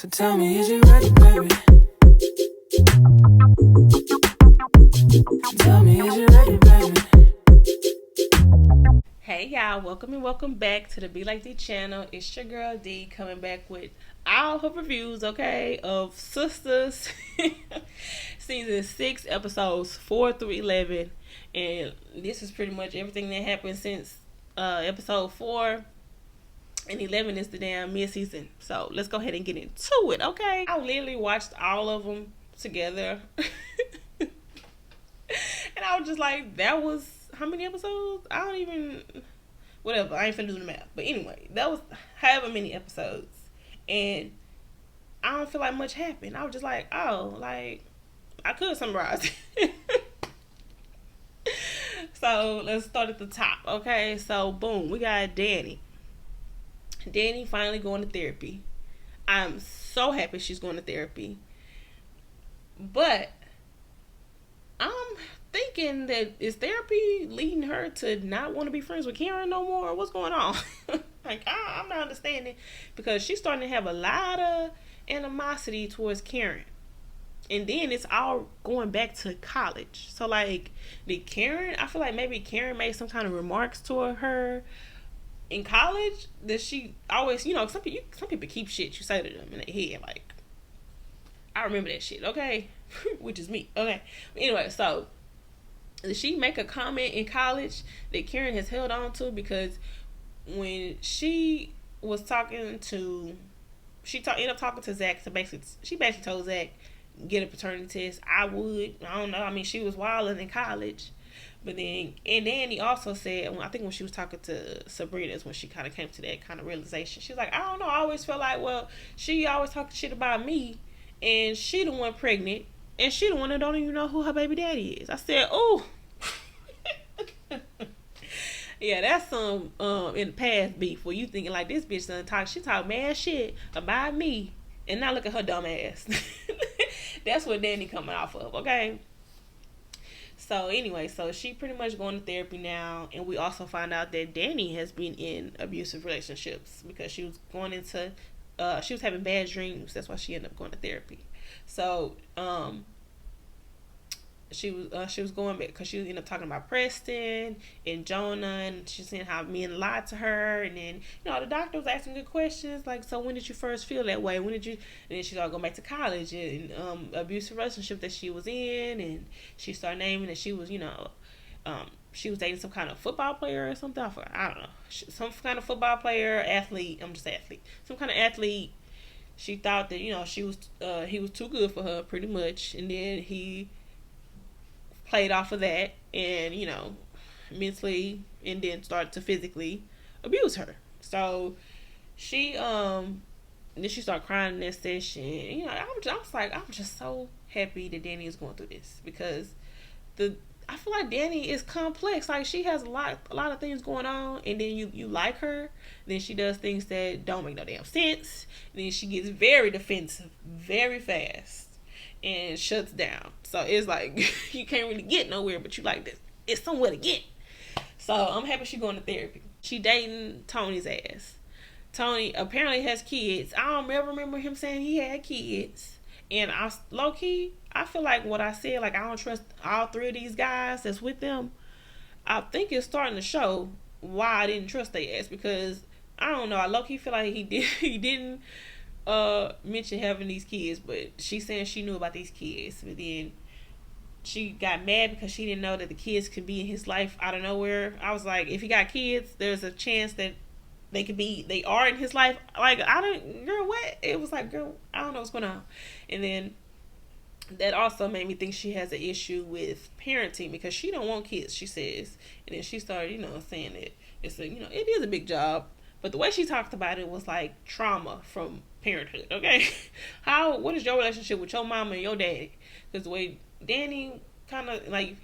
So tell me, is you ready, baby? Tell me, is you ready, baby? Hey y'all, welcome back to the Be Like D channel. It's your girl D coming back with all her reviews, okay, of Sistas season 6 episodes 4 through 11. And this is pretty much everything that happened since episode 4 and 11 is the damn mid-season. So let's go ahead and get into it, okay? I literally watched all of them together. And I was just like, that was how many episodes? I don't even, whatever. I ain't finna do the math. But anyway, that was however many episodes. And I don't feel like much happened. I was just like, oh, like, I could summarize it. So let's start at the top, okay? So boom, we got Danny. Danny finally going to therapy. I'm so happy she's going to therapy. But I'm thinking that is therapy leading her to not want to be friends with Karen no more? What's going on? Like, I'm not understanding, because she's starting to have a lot of animosity towards Karen. And then it's all going back to college. So, like, did Karen, I feel like maybe Karen made some kind of remarks toward her in college that she always, some people keep shit you say to them in their head. Like, I remember that shit, okay? Which is me, okay? But anyway, so did she make a comment in college that Karen has held on to? Because when she was talking to, ended up talking to Zach. So she basically told Zach, get a paternity test. I don't know. I mean, she was wilding in college. But then, and Danny also said, I think when she was talking to Sabrina is when she kind of came to that kind of realization. She was like, I don't know. I always felt like, well, she always talking shit about me, and she the one pregnant, and she the one that don't even know who her baby daddy is. I said, oh. Yeah, that's some in the past beef where you thinking like, this bitch done talk. She talk mad shit about me, and now look at her dumb ass. That's what Danny coming off of, okay? So anyway, so she pretty much going to therapy now, and we also find out that Danny has been in abusive relationships because she was going into, she was having bad dreams. That's why she ended up going to therapy. So she was going back because she ended up talking about Preston and Jonah, and she's saying how men lied to her, and then the doctor was asking good questions like, so when did you first feel that way? When did you? And then she started going back to college and abusive relationship that she was in, and she started naming that she was she was dating some kind of football player or something. I don't know, some kind of football player, athlete. I'm just athlete, some kind of athlete. She thought that she was he was too good for her pretty much, and then he played off of that and mentally and then started to physically abuse her. So she then she started crying in that session. I'm just so happy that Danny is going through this, because I feel like Danny is complex. Like, she has a lot of things going on, and then you like her, then she does things that don't make no damn sense, and then she gets very defensive very fast and shuts down. So it's like you can't really get nowhere, but you like this. It's somewhere to get. So I'm happy she's going to therapy. She dating Tony's ass. Tony apparently has kids. I don't ever remember him saying he had kids. And low key, I feel like what I said, like, I don't trust all three of these guys that's with them. I think it's starting to show why I didn't trust their ass, because I don't know. I low key feel like he didn't mention having these kids, but she's saying she knew about these kids, but then she got mad because she didn't know that the kids could be in his life out of nowhere. I was like, if he got kids, there's a chance that they are in his life. Like, girl, what? It was like, girl, I don't know what's going on. And then that also made me think she has an issue with parenting, because she don't want kids, she says. And then she started, saying that it is a big job. But the way she talked about it was like trauma from parenthood, okay? What is your relationship with your mama and your daddy? Because the way Danny kind of, like,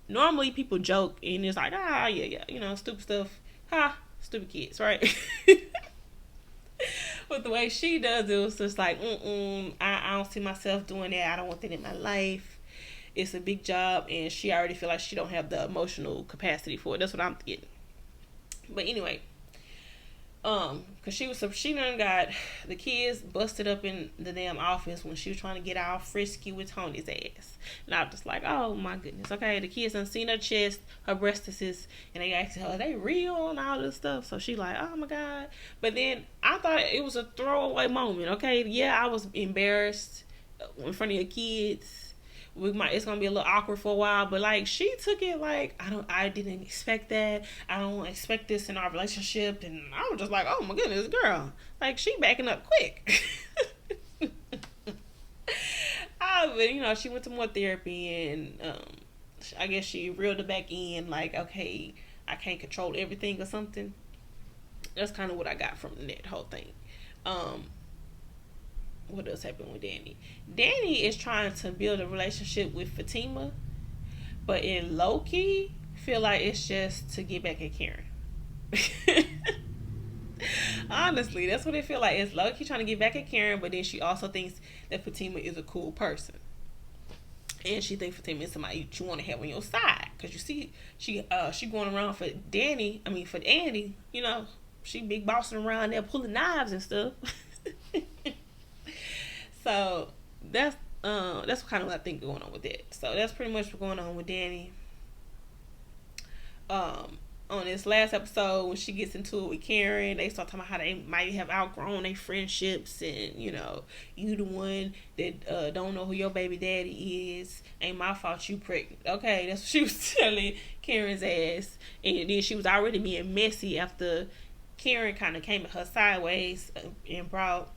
normally people joke and it's like, yeah, stupid stuff. Stupid kids, right? But the way she does it was just like, I don't see myself doing that. I don't want that in my life. It's a big job, and she already feel like she don't have the emotional capacity for it. That's what I'm getting. But anyway, Cause she done got the kids busted up in the damn office when she was trying to get all frisky with Tony's ass. And I was just like, oh my goodness, okay, the kids done seen her chest, her breastises, and they asked her, are they real and all this stuff? So she like, oh my god. But then I thought it was a throwaway moment, okay? Yeah, I was embarrassed in front of your kids. It's gonna be a little awkward for a while, but like she took it like I didn't expect that. I don't expect this in our relationship, and I was just like, oh my goodness, girl, like she backing up quick. But she went to more therapy, and I guess she reeled it back in, like, okay, I can't control everything or something. That's kind of what I got from that whole thing. What else happened with Danny? Danny is trying to build a relationship with Fatima, but in low key, feel like it's just to get back at Karen. Honestly, that's what it feel like. It's low key trying to get back at Karen, but then she also thinks that Fatima is a cool person, and she thinks Fatima is somebody you want to have on your side. Cause you see, she going around for Danny. I mean for Andy. She big bossing around there pulling knives and stuff. So that's kind of what I think going on with that. So that's pretty much what's going on with Danny. On this last episode, when she gets into it with Karen, they start talking about how they might have outgrown their friendships, and you the one that don't know who your baby daddy is. Ain't my fault you pregnant. Okay, that's what she was telling Karen's ass, and then she was already being messy after Karen kind of came at her sideways and brought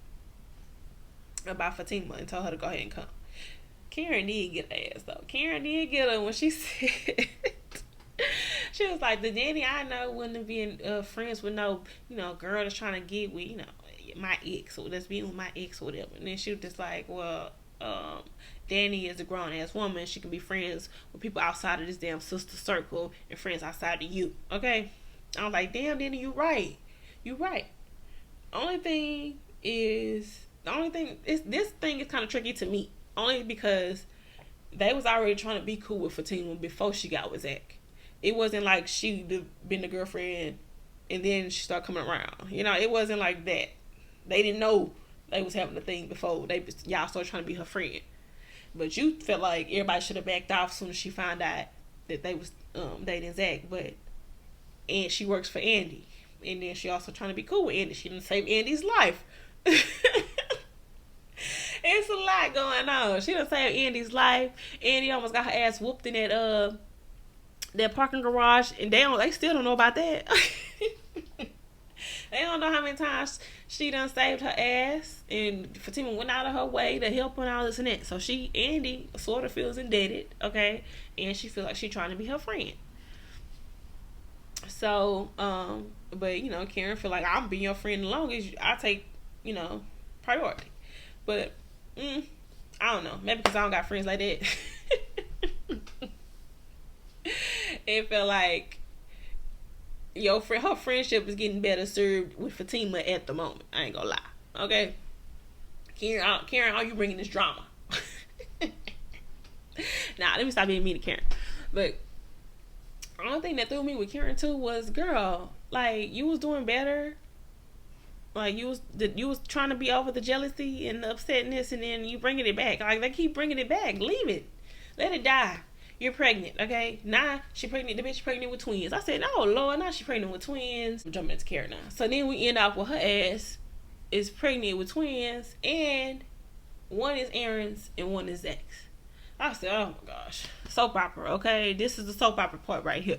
about Fatima and told her to go ahead and come. Karen did get her ass though. Karen did get her when she said she was like, the Danny I know wouldn't be friends with no girl that's trying to get with my ex, or that's being with my ex or whatever. And then she was just like, well, Danny is a grown ass woman. She can be friends with people outside of this damn sister circle and friends outside of you. Okay, I was like, damn, Danny, you right. Only thing is this thing is kind of tricky to me, only because they was already trying to be cool with Fatima before she got with Zach. It wasn't like she been the girlfriend and then she started coming around. It wasn't like that. They didn't know they was having a thing before y'all started trying to be her friend. But you felt like everybody should have backed off as soon as she found out that they was dating Zach. And she works for Andy, and then she also trying to be cool with Andy. She didn't save Andy's life. It's a lot going on. She done saved Andy's life. Andy almost got her ass whooped in that parking garage, and they still don't know about that. They don't know how many times she done saved her ass, and Fatima went out of her way to help her and all this and that. So Andy sort of feels indebted, okay, and she feels like she trying to be her friend. So, but Karen feel like I'm being your friend as long as I take priority. But I don't know. Maybe because I don't got friends like that. It felt like her friendship is getting better served with Fatima at the moment. I ain't gonna lie. Okay, Karen, are you bringing this drama? Nah, let me stop being mean to Karen. But the only thing that threw me with Karen too was, girl, like, you was doing better. Like, you was trying to be over the jealousy and the upsetness, and then you bringing it back. Like, they keep bringing it back. Leave it. Let it die. You're pregnant, okay? Now, she pregnant. The bitch pregnant with twins. I said, oh, Lord, now she pregnant with twins. I'm jumping into Karen now. So then we end up with her ass is pregnant with twins, and one is Aaron's and one is Zach's. I said, oh, my gosh. Soap opera, okay? This is the soap opera part right here.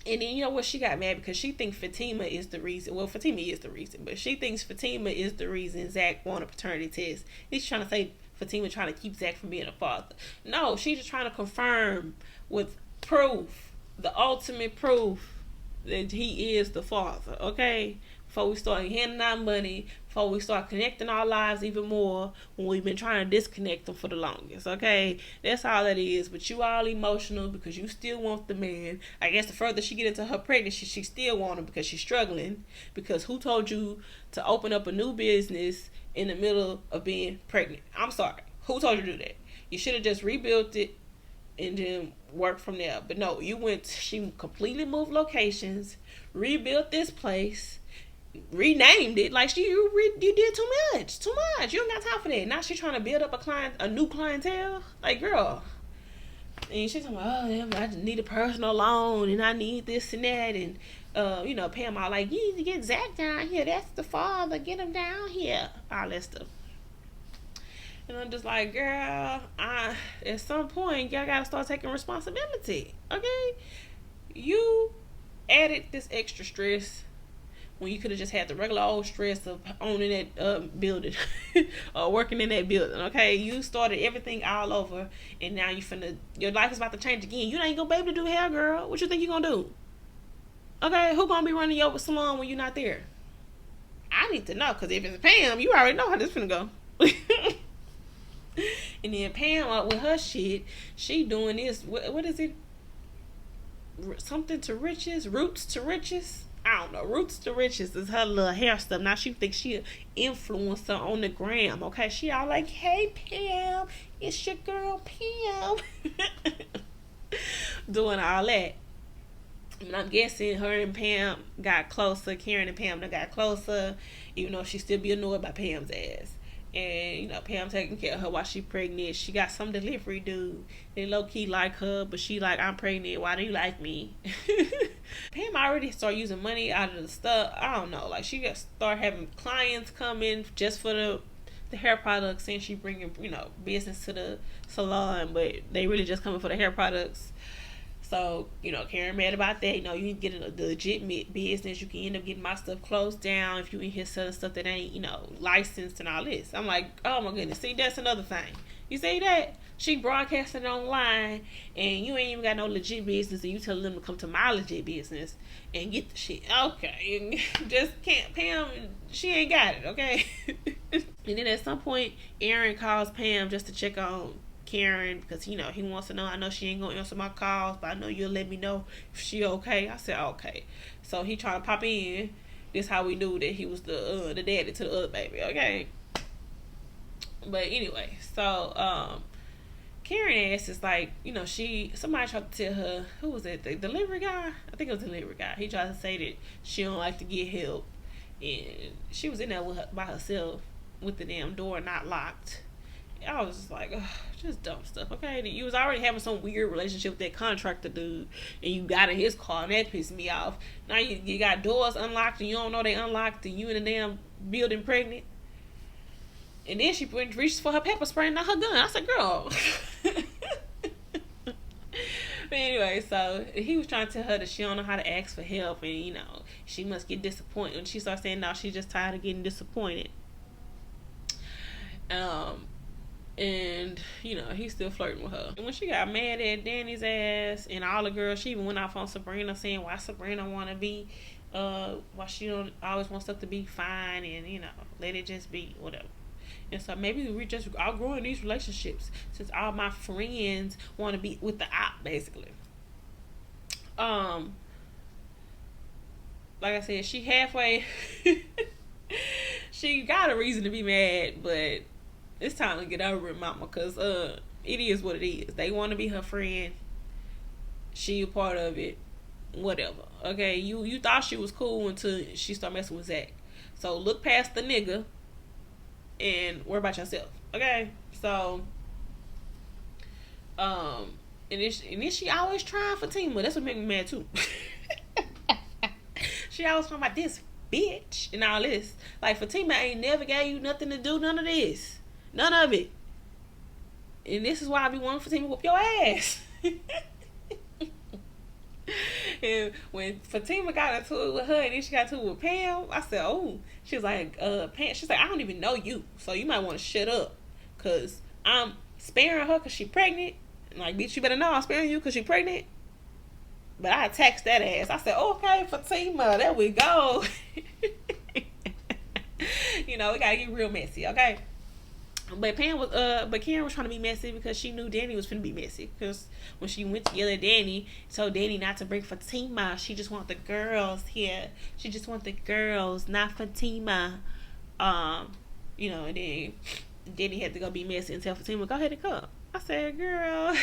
And then she got mad because she thinks Fatima is the reason. Well, Fatima is the reason, but she thinks Fatima is the reason Zach won a paternity test. He's trying to say Fatima trying to keep Zach from being a father. No, she's just trying to confirm with proof, the ultimate proof, that he is the father. Okay, before we start handing out money, before we start connecting our lives even more, when we've been trying to disconnect them for the longest. Okay, that's all that is. But you all emotional because you still want the man. I guess the further she get into her pregnancy, she still want him because she's struggling. Because who told you to open up a new business in the middle of being pregnant? I'm sorry, who told you to do that? You should have just rebuilt it and then work from there. But no, she completely moved locations, rebuilt this place, renamed it. Like you did too much. You don't got time for that. Now she trying to build up a new clientele. Like, girl. And she's talking about, oh, yeah, I just need a personal loan, and I need this and that, and Pam all like, you need to get Zach down here. That's the father. Get him down here. All that stuff. And I'm just like, girl, at some point, y'all gotta start taking responsibility. Okay? You added this extra stress when you could have just had the regular old stress of owning that building or working in that building. Okay? You started everything all over, and now your life is about to change again. You ain't gonna be able to do hair, girl. What you think you gonna do? Okay? Who gonna be running your salon when you're not there? I need to know, because if it's Pam, you already know how this finna go. And then Pam, with her shit, she doing this. What is it? Something to riches, roots to riches. I don't know. Roots to riches is her little hair stuff. Now she thinks she an influencer on the gram. Okay, she all like, "Hey Pam, it's your girl Pam," doing all that. And I'm guessing her and Pam got closer. Karen and Pam got closer, even though she still be annoyed by Pam's ass. And Pam taking care of her while she pregnant. She got some delivery dude. They low key like her, but she like, I'm pregnant. Why do you like me? Pam already started using money out of the stuff. I don't know. Like, she got start having clients come in just for the hair products, and she bringing business to the salon, but they really just coming for the hair products. So, Karen mad about that. You need to get a legit business. You can end up getting my stuff closed down if you in here selling stuff that ain't, licensed and all this. I'm like, oh my goodness. See, that's another thing. You see that? She broadcasted online, and you ain't even got no legit business, and you telling them to come to my legit business and get the shit. Okay. Just can't. Pam, she ain't got it, okay? And then at some point, Aaron calls Pam just to check on Karen, because he wants to know. I know she ain't gonna answer my calls, but I know you'll let me know if she okay. I said okay. So he trying to pop in. This how we knew that he was the daddy to the other baby. Okay. But anyway, so Karen ass is like, somebody tried to tell her, who was it, the delivery guy? I think it was the delivery guy. He tried to say that she don't like to get help, and she was in there by herself with the damn door not locked. I was just like, ugh, just dumb stuff, okay? You was already having some weird relationship with that contractor dude, and you got in his car, and that pissed me off. Now you got doors unlocked, and you don't know they unlocked, and you in the damn building pregnant. And then she reached for her pepper spray, not her gun. I said, girl. But anyway, so he was trying to tell her that she don't know how to ask for help, and she must get disappointed. When she starts saying no, she's just tired of getting disappointed. And he's still flirting with her. And when she got mad at Danny's ass and all the girls, she even went off on Sabrina, saying why Sabrina want to be why she don't always want stuff to be fine, and let it just be whatever. And so maybe we're just outgrowing these relationships, since all my friends want to be with the op, basically. Like I said, she halfway she got a reason to be mad, but it's time to get over it, mama, because it is what it is. They want to be her friend. She a part of it. Whatever. Okay, you thought she was cool until she started messing with Zach. So look past the nigga and worry about yourself. Okay? So and then she always trying for Fatima. That's what made me mad too. She always talking about this bitch and all this. Like, Fatima ain't never gave you nothing to do, none of this. None of it. And this is why I be wanting Fatima to whoop your ass. And when Fatima got into it with her, and then she got into it with Pam, I said, oh. She was like, Pam, she's like, I don't even know you, so you might want to shut up, because I'm sparing her because she pregnant. And like, bitch, you better know I'm sparing you because she pregnant. But I text that ass. I said, okay, Fatima, there we go. We gotta get real messy, okay? But Karen was trying to be messy because she knew Danny was finna be messy. Because when she went to yell at Danny, told Danny not to bring Fatima. She just want the girls here. She just want the girls, not Fatima. And then Danny had to go be messy and tell Fatima, go ahead and come. I said, girl.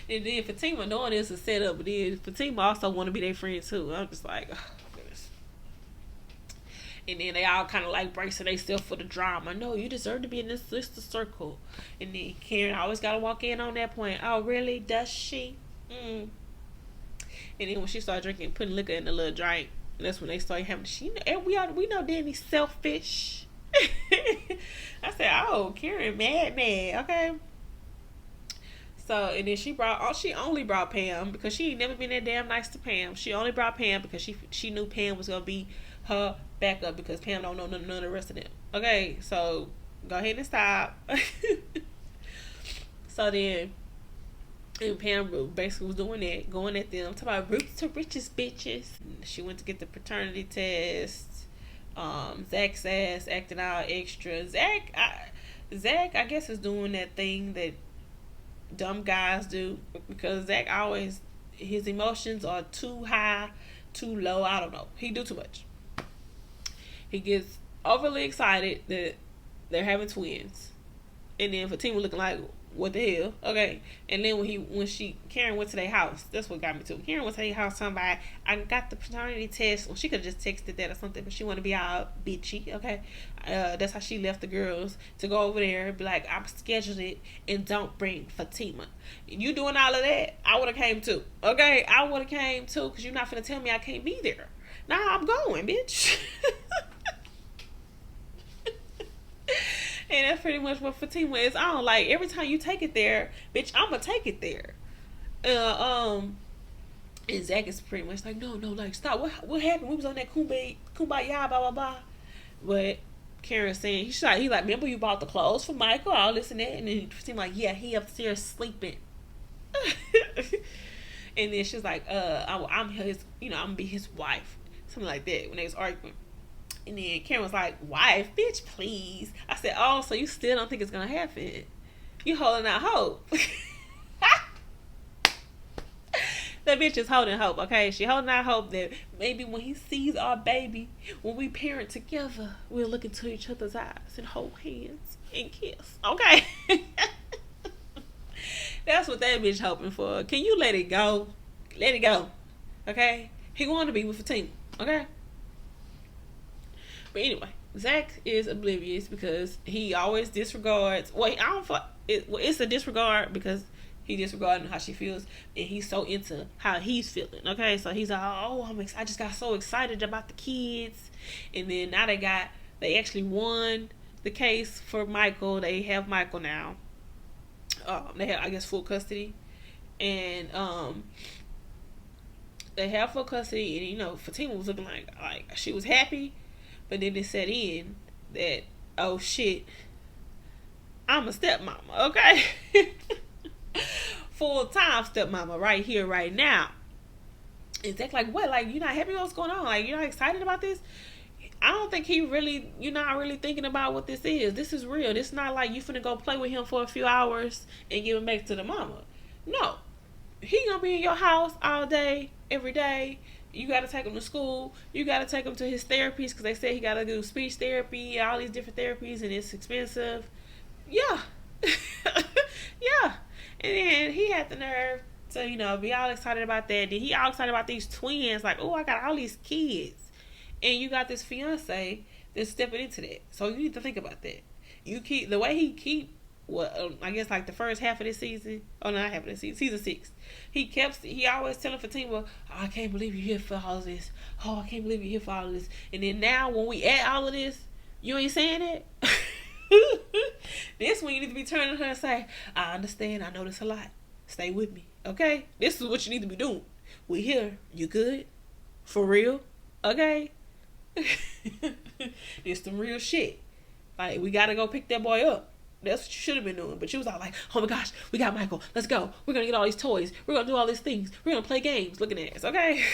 And then Fatima knowing this is set up, but then Fatima also want to be their friend too. I'm just like, oh goodness. And then they all kind of like bracing themselves for the drama. No, you deserve to be in this sister circle. And then Karen always got to walk in on that point. Oh, really? Does she? Mm. And then when she started drinking, putting liquor in the little drink, that's when they started having. We know Danny's selfish. I said, oh, Karen, mad, okay. So and then she only brought Pam because she ain't never been that damn nice to Pam. She only brought Pam because she knew Pam was gonna be her backup because Pam don't know none of the rest of them. Okay, so go ahead and stop. So then, and Pam basically was doing that, going at them, talking about roots to riches, bitches. She went to get the paternity test. Zach's ass acting out extra. Zach, I guess, is doing that thing that dumb guys do because Zach always his emotions are too high, too low. I don't know. He do too much. He gets overly excited that they're having twins, and then Fatima looking like, what the hell? Okay. And then Karen went to their house. That's what got me too. Karen went to their house. Somebody, I got the paternity test. Well, she could have just texted that or something, but she want to be all bitchy. Okay. That's how she left the girls to go over there and be like, I'm scheduled it and don't bring Fatima. You doing all of that? I would have came too. Okay. I would have came too because you're not finna tell me I can't be there. Nah, I'm going, bitch. And that's pretty much what Fatima is on. Like, every time you take it there, bitch, I'ma take it there. And Zach is pretty much like, no, like, stop. What happened? We was on that kumbaya, blah, blah, blah. But Karen's saying, he's like, remember you bought the clothes for Michael, all this and that? And then Fatima like, yeah, he upstairs sleeping. And then she's like, I'm his, I'm gonna be his wife. Something like that when they was arguing. And then Karen was like, wife, bitch, please. I said, oh, so you still don't think it's going to happen? You holding out hope. That bitch is holding hope, okay? She holding out hope that maybe when he sees our baby, when we parent together, we'll look into each other's eyes and hold hands and kiss, okay? That's what that bitch hoping for. Can you let it go? Let it go, okay? He wanted to be with Fatima, okay? But anyway, Zach is oblivious because he always disregards. Well, I don't feel it's a disregard because he disregarding how she feels, and he's so into how he's feeling. Okay, so he's like, oh, I just got so excited about the kids, and then now they actually won the case for Michael. They have Michael now. They have, I guess, full custody, and they have full custody, and Fatima was looking like she was happy. But then it set in that, oh shit, I'm a stepmama, okay? Full-time stepmama right here, right now. And Zach like, what? Like, you're not happy with what's going on? Like, you're not excited about this? I don't think you're not really thinking about what this is. This is real. This is not like you finna go play with him for a few hours and give him back to the mama. No. He gonna be in your house all day, every day. You got to take him to school. You got to take him to his therapies because they say he got to do speech therapy, all these different therapies, and it's expensive. Yeah. Yeah. And then he had the nerve to, be all excited about that. Then he all excited about these twins. Like, oh, I got all these kids. And you got this fiance that's stepping into that. So you need to think about that. The way he keep, I guess like the first half of this season. Oh, not half of this season. Season 6. He always telling Fatima, oh, I can't believe you're here for all of this. Oh, I can't believe you're here for all of this. And then now when we add all of this, you ain't saying that. This one you need to be turning to her and say, I understand. I know this a lot. Stay with me. Okay? This is what you need to be doing. We here. You good? For real? Okay? This some real shit. Like, we gotta go pick that boy up. That's what you should have been doing. But you was all like, oh my gosh, we got Michael. Let's go. We're going to get all these toys. We're going to do all these things. We're going to play games. Looking at us, okay?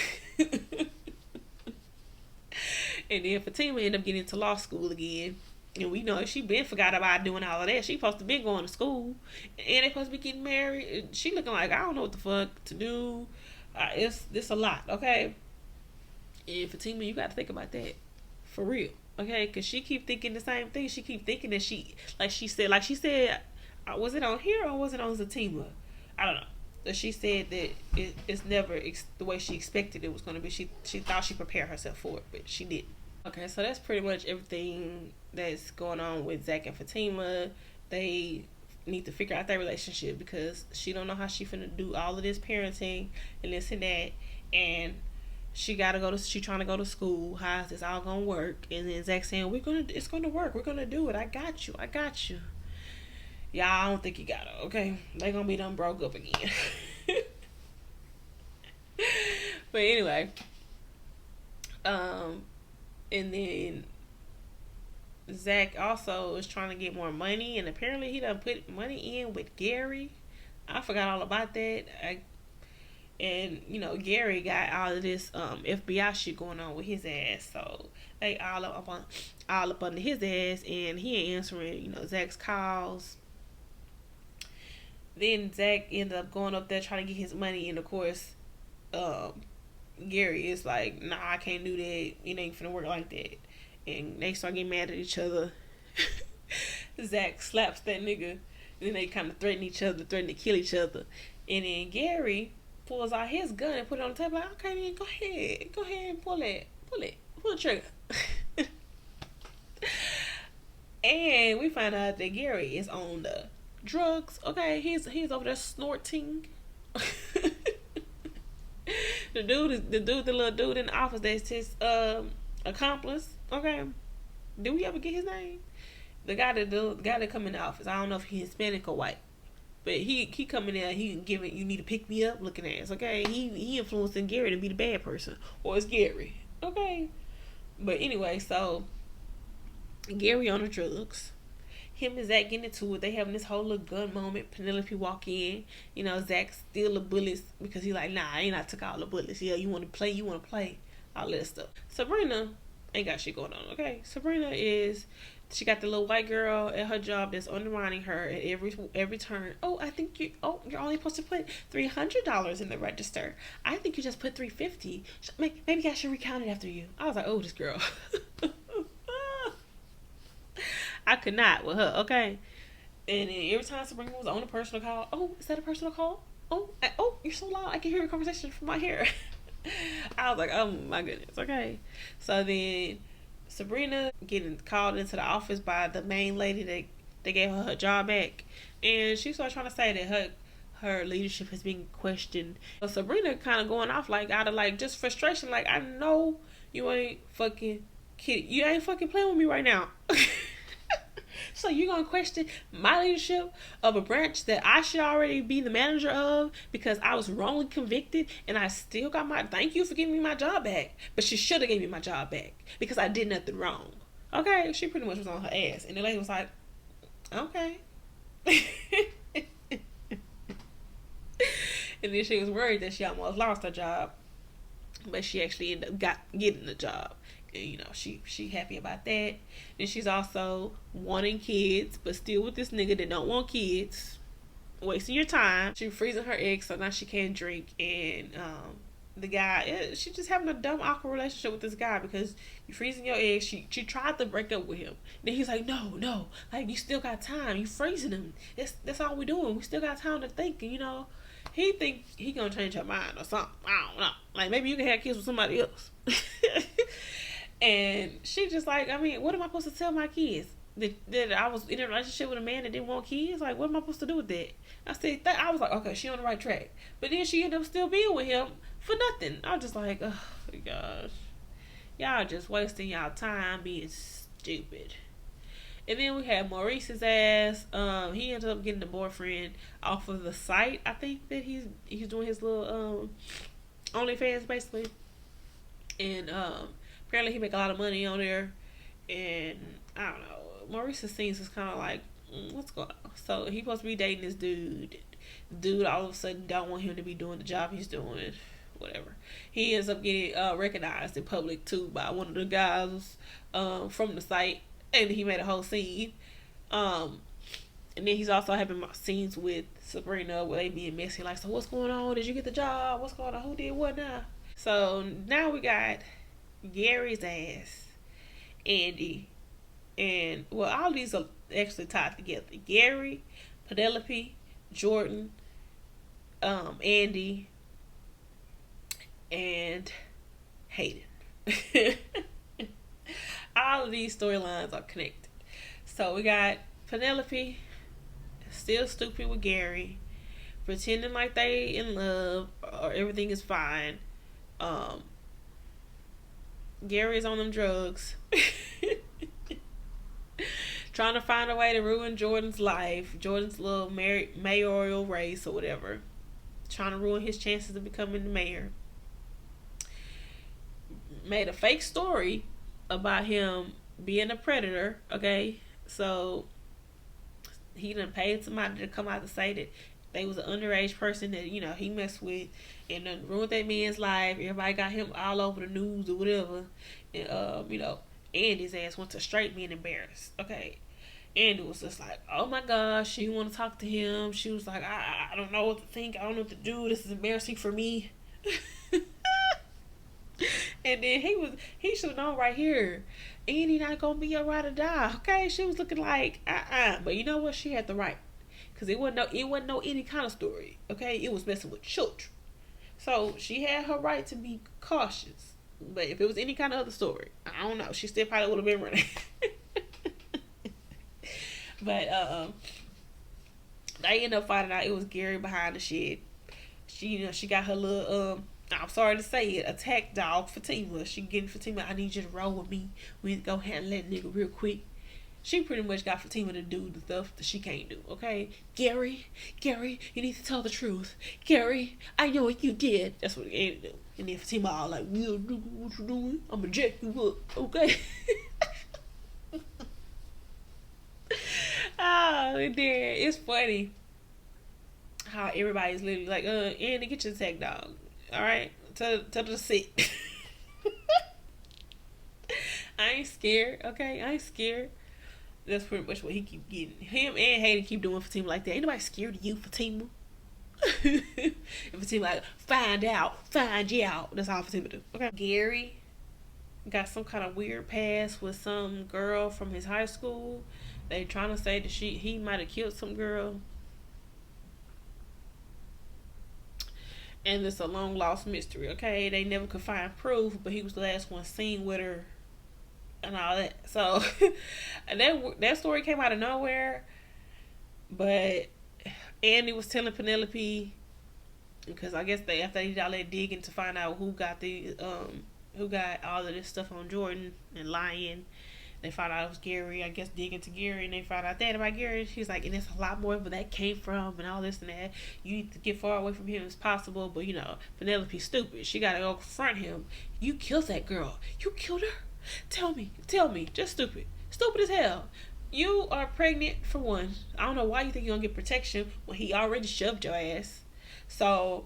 And then Fatima ended up getting into law school again. And we know she been forgot about doing all of that. She supposed to be going to school. And they supposed to be getting married. She looking like, I don't know what the fuck to do. It's a lot, okay? And Fatima, you got to think about that. For real. Okay, because she keep thinking the same thing. She keep thinking that she said, Was it on here or was it on Zatima? I don't know. But she said that it's never the way she expected it was going to be. She thought she prepared herself for it, but she didn't. Okay, so that's pretty much everything that's going on with Zach and Fatima. They need to figure out their relationship because she don't know how she finna do all of this parenting and this and that, and she trying to go to school. How is this all gonna work? And then Zach saying it's gonna work. We're gonna do it. I got you. I got you. Y'all, I don't think you got it. Okay, they gonna be done broke up again. But anyway, and then Zach also is trying to get more money, and apparently he done put money in with Gary. I forgot all about that. And Gary got all of this FBI shit going on with his ass, so they all up under his ass, and he ain't answering Zach's calls. Then Zach ended up going up there trying to get his money, and of course, Gary is like, "Nah, I can't do that. It ain't finna work like that." And they start getting mad at each other. Zach slaps that nigga. Then they kind of threaten to kill each other. And then Gary pulls out his gun and put it on the table. Like, okay, then go ahead and pull the trigger. And we find out that Gary is on the drugs. Okay, he's over there snorting. The little dude in the office that's his accomplice. Okay, did we ever get his name? The guy that come in the office. I don't know if he's Hispanic or white, but he come in there. He giving you need to pick me up looking ass. Okay, he influencing Gary to be the bad person, or it's Gary. Okay, but anyway, so Gary on the drugs. Him and Zach getting into it. They having this whole little gun moment. Penelope walk in. Zach steal the bullets because he like, nah, I ain't took all the bullets. Yeah, you want to play. All that stuff. Sabrina ain't got shit going on, okay? Sabrina she got the little white girl at her job that's undermining her at every turn. Oh, I think you're only supposed to put $300 in the register. I think you just put $350. Maybe I should recount it after you. I was like, oh, this girl. I could not with her, okay? And then every time Sabrina was on a personal call, oh, is that a personal call? Oh, you're so loud. I can hear your conversation from my hair. I was like, oh my goodness, okay. So then Sabrina getting called into the office by the main lady that they gave her job back, and she started trying to say that her leadership has been questioned. So Sabrina kind of going off like out of like just frustration, like, I know you ain't fucking kidding. You ain't fucking playing with me right now. So you're going to question my leadership of a branch that I should already be the manager of because I was wrongly convicted and I still got thank you for giving me my job back. But you should have gave me my job back because I did nothing wrong. Okay, she pretty much was on her ass. And the lady was like, okay. And then she was worried that she almost lost her job. But she actually ended up getting the job. And, she happy about that. Then she's also wanting kids, but still with this nigga that don't want kids, wasting your time. She freezing her eggs so now she can't drink. And the guy, she just having a dumb awkward relationship with this guy because you freezing your eggs. She tried to break up with him. Then he's like, no, like, you still got time. You freezing them. That's all we doing. We still got time to think. And he think he gonna change her mind or something. I don't know. Like, maybe you can have kids with somebody else. And she just like, I mean, what am I supposed to tell my kids? That I was in a relationship with a man that didn't want kids? Like, what am I supposed to do with that? I was like, okay, she on the right track. But then she ended up still being with him for nothing. I was just like, oh my gosh. Y'all just wasting y'all time being stupid. And then we had Maurice's ass. He ended up getting a boyfriend off of the site. I think that he's doing his little OnlyFans basically. And apparently he make a lot of money on there, and I don't know. Maurice's scenes is kind of like, what's going on? So he supposed to be dating this dude. Dude all of a sudden don't want him to be doing the job he's doing. Whatever. He ends up getting recognized in public too by one of the guys from the site, and he made a whole scene. And then he's also having scenes with Sabrina where they being messy, like, so what's going on? Did you get the job? What's going on? Who did what now? So now we got Gary's ass, Andy, and well, all these are actually tied together. Gary, Penelope, Jordan, Andy, and Hayden. All of these storylines are connected. So we got Penelope still stupid with Gary, pretending like they in love or everything is fine. Um, Gary's on them drugs. Trying to find a way to ruin Jordan's life, Jordan's little mayoral race or whatever. Trying to ruin his chances of becoming the mayor. Made a fake story about him being a predator, okay? So he done paid somebody to come out to say that they was an underage person that, he messed with and done ruined that man's life. Everybody got him all over the news or whatever. And, Andy's ass went to straight being embarrassed, okay? Andy was just like, oh my gosh, she didn't want to talk to him. She was like, I don't know what to think. I don't know what to do. This is embarrassing for me. And then he should have known right here, Andy not gonna be your ride or die. Okay, she was looking like but you know what? She had the right, because it wasn't no any kind of story. Okay, it was messing with children, so she had her right to be cautious. But if it was any kind of other story, I don't know. She still probably would have been running. But they ended up finding out it was Gary behind the shit. She got her little I'm sorry to say it, attack dog Fatima. She getting Fatima, I need you to roll with me. We need to go handle that nigga real quick. She pretty much got Fatima to do the stuff that she can't do, okay? Gary, you need to tell the truth. Gary, I know what you did. That's what Andy do. And then Fatima all like, we'll do what you doing. I'm gonna jack you up, okay? Oh, and then it's funny how everybody's literally like, Andy, get your attack dog. Alright? Tell her to sit. I ain't scared, okay? I ain't scared. That's pretty much what he keep getting. Him and Hayden keep doing Fatima like that. Ain't nobody scared of you, Fatima. And Fatima like, find out. That's all Fatima do. Okay. Gary got some kind of weird past with some girl from his high school. They trying to say that he might have killed some girl. And it's a long lost mystery, okay? They never could find proof, but he was the last one seen with her and all that. So that story came out of nowhere. But Andy was telling Penelope, because I guess after they did all that digging to find out who got all of this stuff on Jordan and lying, they found out it was Gary. I guess digging to Gary, and they found out that about Gary. She's like, and there's a lot more where that came from, and all this and that. You need to get far away from him as possible. But Penelope's stupid. She gotta go confront him. You killed that girl. You killed her. Tell me. Just stupid as hell. You are pregnant for one. I don't know why you think you're gonna get protection when he already shoved your ass. So,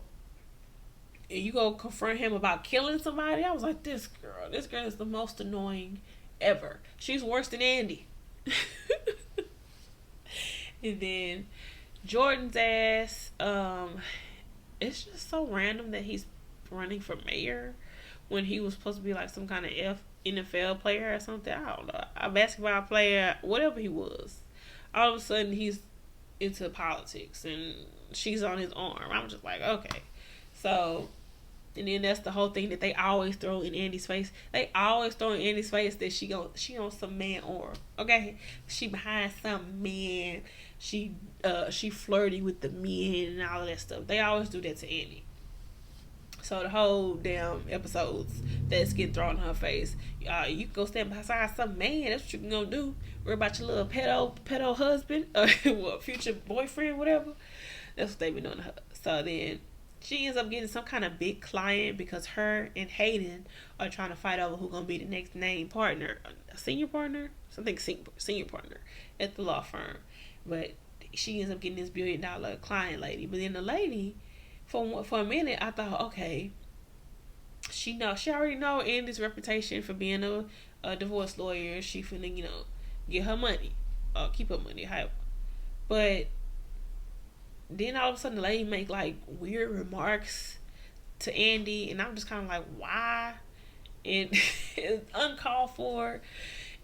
and you go confront him about killing somebody. I was like, this girl is the most annoying ever. She's worse than Andy. And then Jordan's ass, it's just so random that he's running for mayor when he was supposed to be like some kind of NFL player or something. I don't know, a basketball player, whatever he was. All of a sudden he's into politics and she's on his arm. I'm just like, okay. So, and then that's the whole thing that they always throw in Andy's face. They always throw in Andy's face that she on some man arm. Okay, she behind some man. She flirty with the men and all of that stuff. They always do that to Andy. So the whole damn episodes that's getting thrown in her face. You can go stand beside some man. That's what you can go do. Worry about your little pedo husband or future boyfriend, whatever. That's what they been doing to her. So then she ends up getting some kind of big client because her and Hayden are trying to fight over who's gonna be the next named partner, a senior partner, senior partner at the law firm. But she ends up getting this $1 billion client lady. But then the lady, for a minute, I thought, okay, she already know Andy's reputation for being a divorce lawyer. She finna get her money, keep her money, however. But then all of a sudden the lady make like weird remarks to Andy, and I'm just kind of like, why? And it's uncalled for.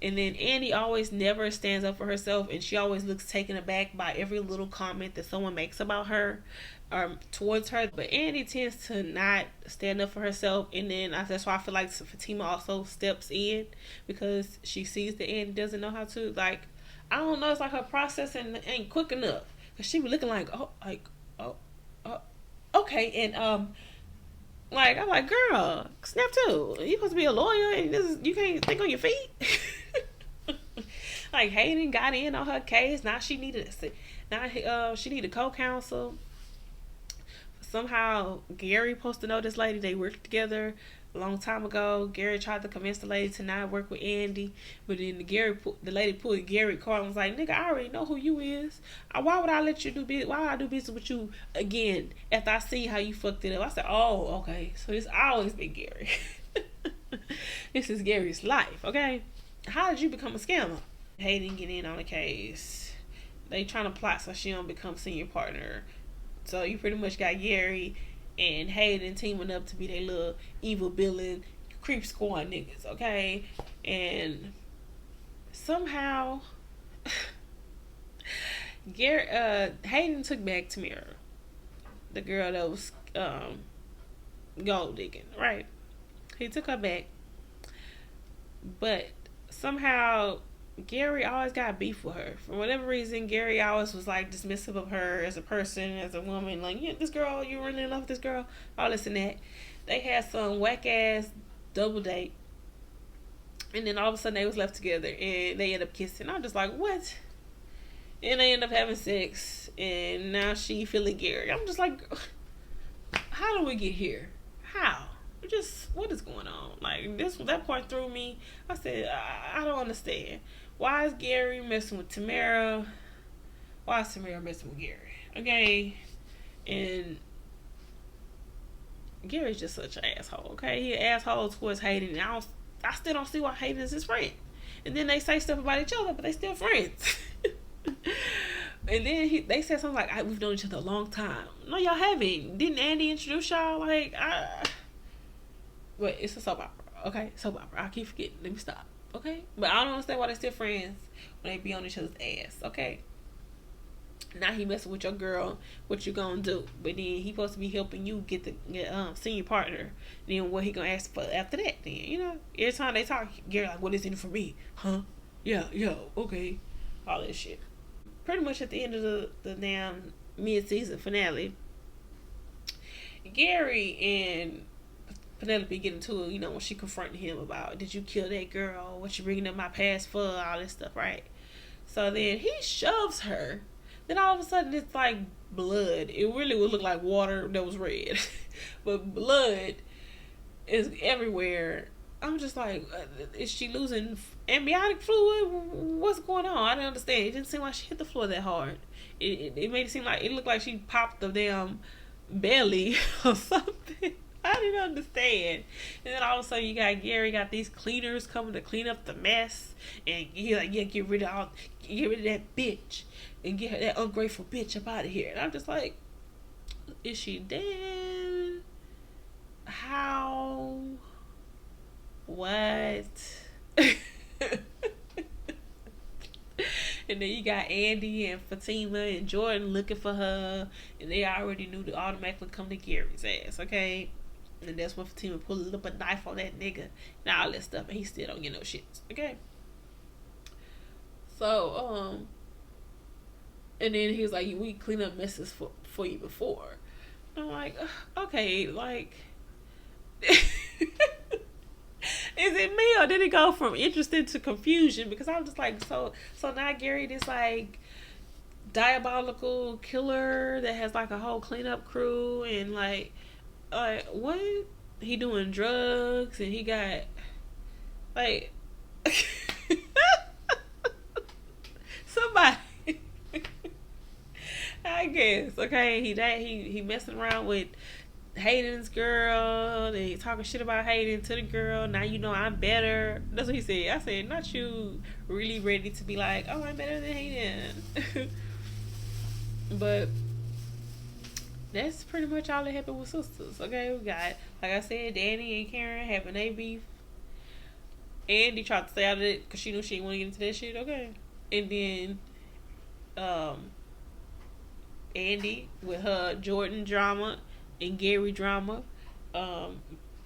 And then Andy always never stands up for herself, and she always looks taken aback by every little comment that someone makes about her or towards her. But Andy tends to not stand up for herself, and then that's why I feel like Fatima also steps in because she sees that Andy doesn't know how to. Like, I don't know, it's like her processing ain't quick enough because she be looking like, oh, okay, and like, I'm like, girl, snap too. You supposed to be a lawyer and you can't think on your feet. Like, Hayden got in on her case. Now she needed co-counsel. Somehow Gary supposed to know this lady. They worked together a long time ago. Gary tried to convince the lady to not work with Andy, but then the lady pulled Gary card and was like, "Nigga, I already know who you is. Why would I let you do business? Why would I do business with you again after I see how you fucked it up?" I said, "Oh, okay. So it's always been Gary. This is Gary's life, okay? How did you become a scammer?" Hayden get in on the case. They trying to plot so she don't become senior partner. So you pretty much got Gary and Hayden teaming up to be their little evil villain creep squad niggas, okay? And somehow Hayden took back Tamara, the girl that was gold digging, right? He took her back, but somehow Gary always got beef with her. For whatever reason, Gary always was like dismissive of her as a person, as a woman. Like, yeah, this girl, you really in love with this girl? All this and that. They had some whack ass double date, and then all of a sudden they was left together and they end up kissing. I'm just like, what? And they end up having sex, and now she feeling Gary. I'm just like, how did we get here? How? What is going on? Like, that part threw me. I said, I don't understand. Why is Gary messing with Tamara? Why is Tamara messing with Gary? Okay? And Gary's just such an asshole, okay? He an asshole towards Hayden, and I still don't see why Hayden is his friend. And then they say stuff about each other, but they still friends. And then they said something like, we've known each other a long time. No, y'all haven't. Didn't Andy introduce y'all? Like, But it's a soap opera, okay? Soap opera. I keep forgetting. Let me stop, okay? But I don't understand why they're still friends when they be on each other's ass, okay? Now he messing with your girl. What you gonna do? But then he supposed to be helping you get senior partner. Then what he gonna ask for after that? Then, you know, every time they talk, Gary like, what is in it for me? Huh? Yeah, okay. All that shit. Pretty much at the end of the damn mid-season finale, Gary and Penelope get into it, you know, when she confronted him about, did you kill that girl? What you bringing up my past for? All this stuff, right? So then he shoves her. Then all of a sudden it's like blood. It really would look like water that was red. But blood is everywhere. I'm just like, is she losing amniotic fluid? What's going on? I didn't understand. It didn't seem like she hit the floor that hard. It made it seem like, it looked like she popped the damn belly or something. I didn't understand. And then all of a sudden you got Gary got these cleaners coming to clean up the mess, and he's like, yeah, get rid of that bitch and get that ungrateful bitch up out of here. And I'm just like, is she dead? How? What? And then you got Andy and Fatima and Jordan looking for her, and they already knew to automatically come to Gary's ass, okay? And that's when Fatima pulled up a knife on that nigga and all that stuff, and he still don't get no shit, okay? So, and then he was like, we clean up messes for you before. And I'm like, okay, like, is it me, or did it go from interested to confusion? Because I was just like, so now Gary this like diabolical killer that has like a whole cleanup crew, and like what? He doing drugs, and he got like somebody. I guess, okay, he messing around with Hayden's girl, and he talking shit about Hayden to the girl. Now you know I'm better. That's what he said. I said, not you really ready to be like, oh, I'm better than Hayden. But that's pretty much all that happened with Sistas. Okay, we got, like I said, Danny and Karen having a beef, Andy tried to stay out of it because she knew she didn't want to get into that shit. Okay, and then Andy with her Jordan drama and Gary drama,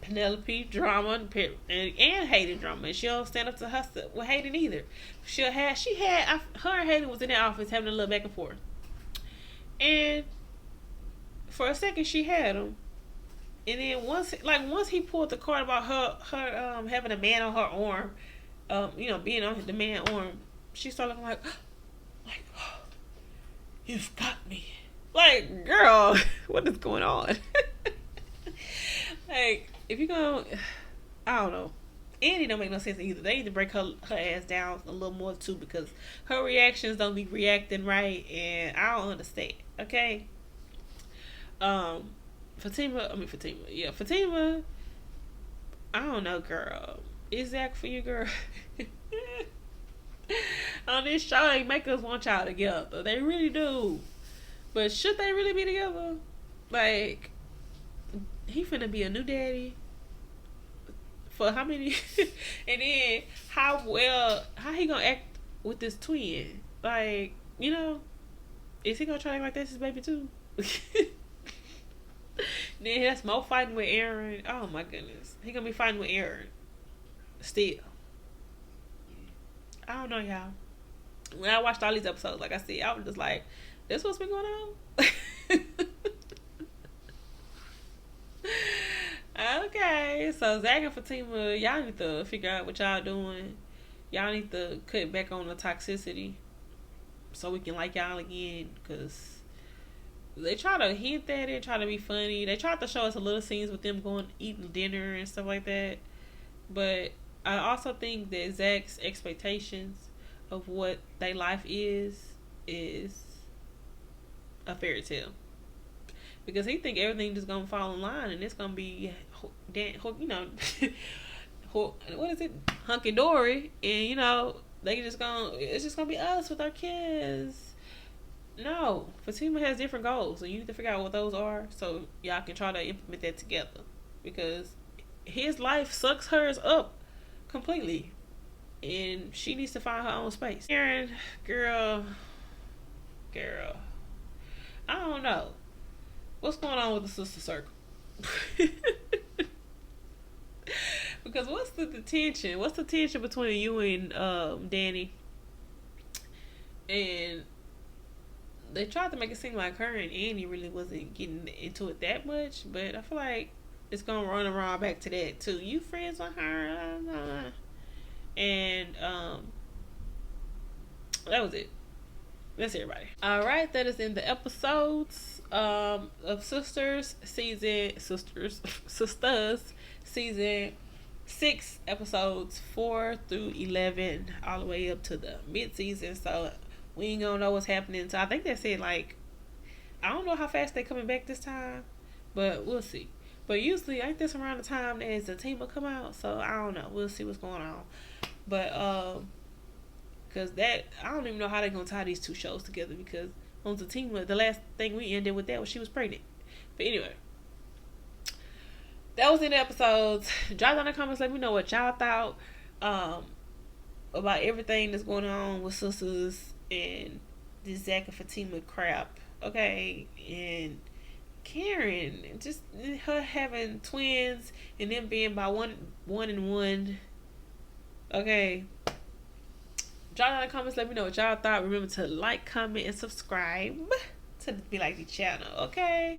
Penelope drama and Hayden drama, and she don't stand up to her with Hayden either. Her and Hayden was in the office having a little back and forth, and for a second she had him, and then once he pulled the card about her having a man on her arm, being on the man arm, she started looking like you've got me. Like, girl, what is going on? Like, if you're going to, I don't know. Andy don't make no sense either. They need to break her ass down a little more too, because her reactions don't be reacting right, and I don't understand. Okay? Fatima, I don't know, girl. Is Zach for you, girl? On this show, they make us want y'all together. They really do. But should they really be together? Like, he finna be a new daddy for how many? And then how he gonna act with this twin? Like, is he gonna try to act like that's his baby too? Then that's more fighting with Aaron. Oh my goodness, he gonna be fighting with Aaron still. I don't know, y'all. When I watched all these episodes, like I said, I was just like, this what's been going on? Okay, so Zach and Fatima, y'all need to figure out what y'all doing. Y'all need to cut back on the toxicity so we can like y'all again, because they try to hint at it, try to be funny. They tried to show us a little scenes with them going eating dinner and stuff like that. But I also think that Zach's expectations of what their life is a fairy tale, because he think everything just gonna fall in line and it's gonna be what is it, hunky dory, and it's just gonna be us with our kids. No, Fatima has different goals, and you need to figure out what those are so y'all can try to implement that together, because his life sucks hers up completely, and she needs to find her own space. Aaron, girl, I don't know what's going on with the sister circle. Because what's the tension? What's the tension between you and Danny? And they tried to make it seem like her and Andy really wasn't getting into it that much, but I feel like it's gonna run around back to that too. You friends with her, and that was it. That's everybody. Alright, that is in the episodes of Sistas season 6, episodes 4 through 11, all the way up to the mid-season. So we ain't gonna know what's happening. So I think they said, like, I don't know how fast they coming back this time, but we'll see. But usually ain't this around the time that the team will come out, so I don't know. We'll see what's going on. But because that, I don't even know how they're gonna tie these two shows together, because on the team, the last thing we ended with that was she was pregnant. But anyway, that was in the episodes. Drop down in the comments, let me know what y'all thought about everything that's going on with Sistas and this Zach and Fatima crap. Okay, and Karen, just her having twins and them being by one and one. Okay. Drop down in the comments, let me know what y'all thought. Remember to like, comment, and subscribe to the Be Like the channel, okay?